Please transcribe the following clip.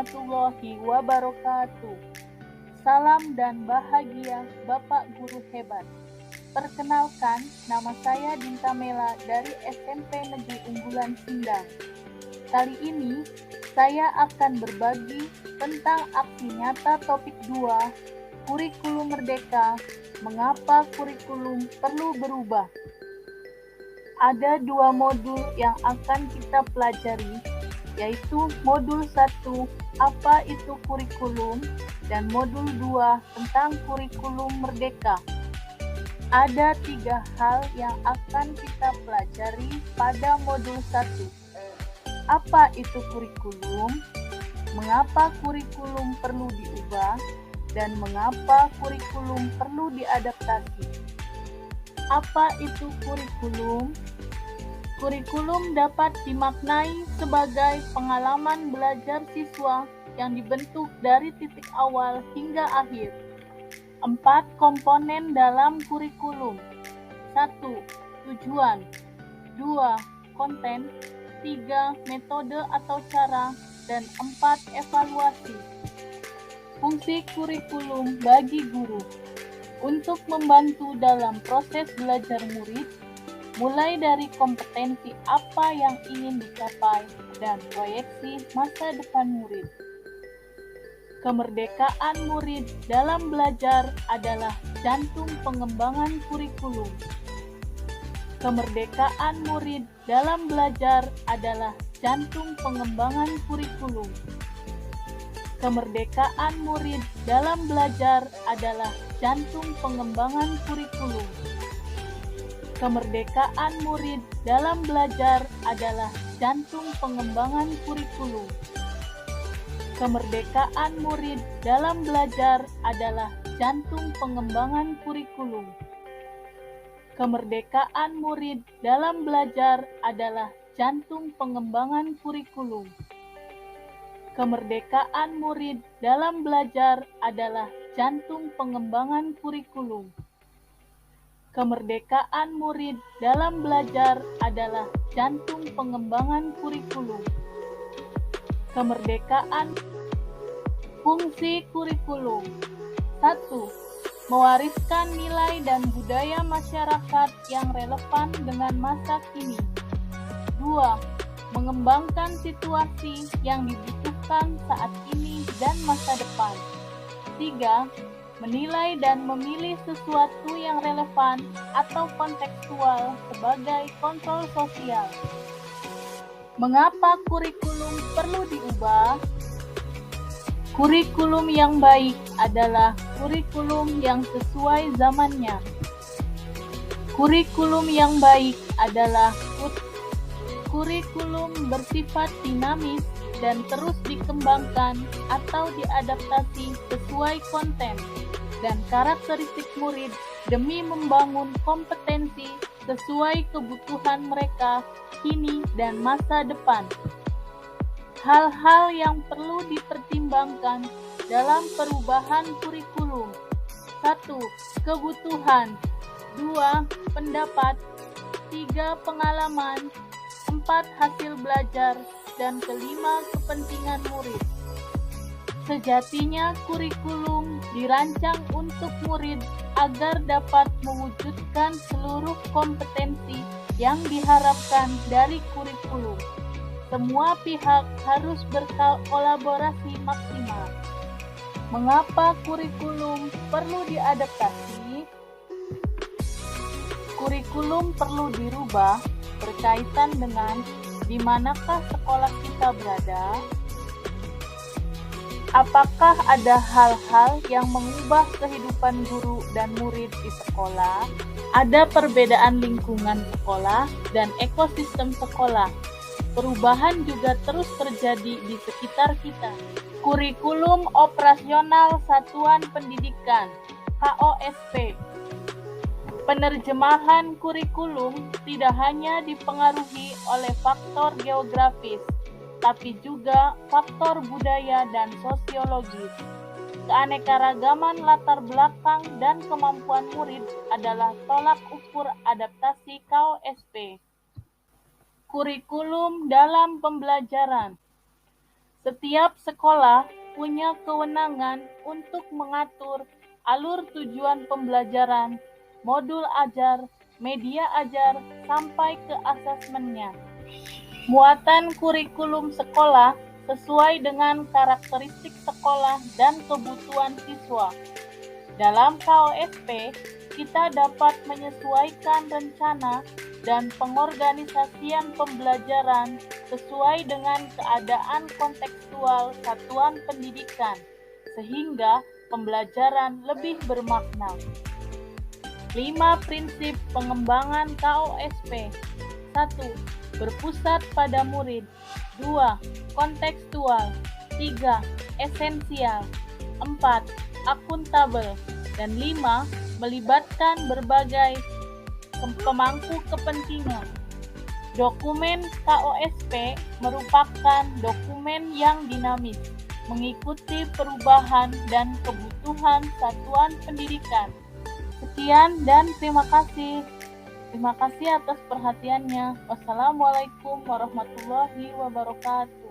warahmatullahi wabarakatuh. Salam dan bahagia Bapak Guru Hebat. Perkenalkan, nama saya Dinta Mela dari SMP Negeri Unggulan Sindang. Kali ini, saya akan berbagi tentang aksi nyata topik 2, Kurikulum Merdeka, mengapa kurikulum perlu berubah. Ada 2 modul yang akan kita pelajari, yaitu modul 1, apa itu kurikulum, dan modul 2 tentang kurikulum merdeka. Ada 3 hal yang akan kita pelajari pada modul 1. Apa itu kurikulum? Mengapa kurikulum perlu diubah? Dan mengapa kurikulum perlu diadaptasi? Apa itu kurikulum? Kurikulum dapat dimaknai sebagai pengalaman belajar siswa yang dibentuk dari titik awal hingga akhir. 4 komponen dalam kurikulum. 1. Tujuan. 2. Konten. 3. Metode atau cara. Dan 4. Evaluasi. Fungsi kurikulum bagi guru. Untuk membantu dalam proses belajar murid, mulai dari kompetensi apa yang ingin dicapai dan proyeksi masa depan murid. Kemerdekaan murid dalam belajar adalah jantung pengembangan kurikulum. Kemerdekaan murid dalam belajar adalah jantung pengembangan kurikulum. Kemerdekaan murid dalam belajar adalah jantung pengembangan kurikulum. Kemerdekaan murid dalam belajar adalah jantung pengembangan kurikulum. Kemerdekaan murid dalam belajar adalah jantung pengembangan kurikulum. Kemerdekaan murid dalam belajar adalah jantung pengembangan kurikulum. Kemerdekaan murid dalam belajar adalah jantung pengembangan kurikulum. Kemerdekaan murid dalam belajar adalah jantung pengembangan kurikulum. Kemerdekaan. Fungsi kurikulum. 1. Mewariskan nilai dan budaya masyarakat yang relevan dengan masa kini. 2. Mengembangkan situasi yang dibutuhkan saat ini dan masa depan. 3. Menilai dan memilih sesuatu yang relevan atau kontekstual sebagai kontrol sosial. Mengapa kurikulum perlu diubah? Kurikulum yang baik adalah kurikulum yang sesuai zamannya. Kurikulum yang baik adalah kurikulum bersifat dinamis dan terus dikembangkan atau diadaptasi sesuai konten dan karakteristik murid demi membangun kompetensi sesuai kebutuhan mereka kini dan masa depan. Hal-hal yang perlu dipertimbangkan dalam perubahan kurikulum. 1. Kebutuhan. 2. Pendapat. 3. Pengalaman. 4. Hasil belajar. Dan 5. Kepentingan murid. Sejatinya kurikulum dirancang untuk murid agar dapat mewujudkan seluruh kompetensi yang diharapkan dari kurikulum. Semua pihak harus berkolaborasi maksimal. Mengapa kurikulum perlu diadaptasi? Kurikulum perlu dirubah berkaitan dengan di manakah sekolah kita berada. Apakah ada hal-hal yang mengubah kehidupan guru dan murid di sekolah? Ada perbedaan lingkungan sekolah dan ekosistem sekolah. Perubahan juga terus terjadi di sekitar kita. Kurikulum Operasional Satuan Pendidikan (KOSP). Penerjemahan kurikulum tidak hanya dipengaruhi oleh faktor geografis, tapi juga faktor budaya dan sosiologis. Keanekaragaman latar belakang dan kemampuan murid adalah tolak ukur adaptasi KOSP. Kurikulum dalam pembelajaran. Setiap sekolah punya kewenangan untuk mengatur alur tujuan pembelajaran, modul ajar, media ajar, sampai ke asesmennya. Muatan kurikulum sekolah sesuai dengan karakteristik sekolah dan kebutuhan siswa. Dalam KOSP, kita dapat menyesuaikan rencana dan pengorganisasian pembelajaran sesuai dengan keadaan kontekstual satuan pendidikan, sehingga pembelajaran lebih bermakna. 5 prinsip pengembangan KOSP. 1. Berpusat pada murid. 2. Kontekstual. 3. Esensial. 4. Akuntabel. Dan 5. Melibatkan berbagai pemangku kepentingan. Dokumen KOSP merupakan dokumen yang dinamis, mengikuti perubahan dan kebutuhan satuan pendidikan. Sekian dan terima kasih. Terima kasih atas perhatiannya. Wassalamualaikum warahmatullahi wabarakatuh.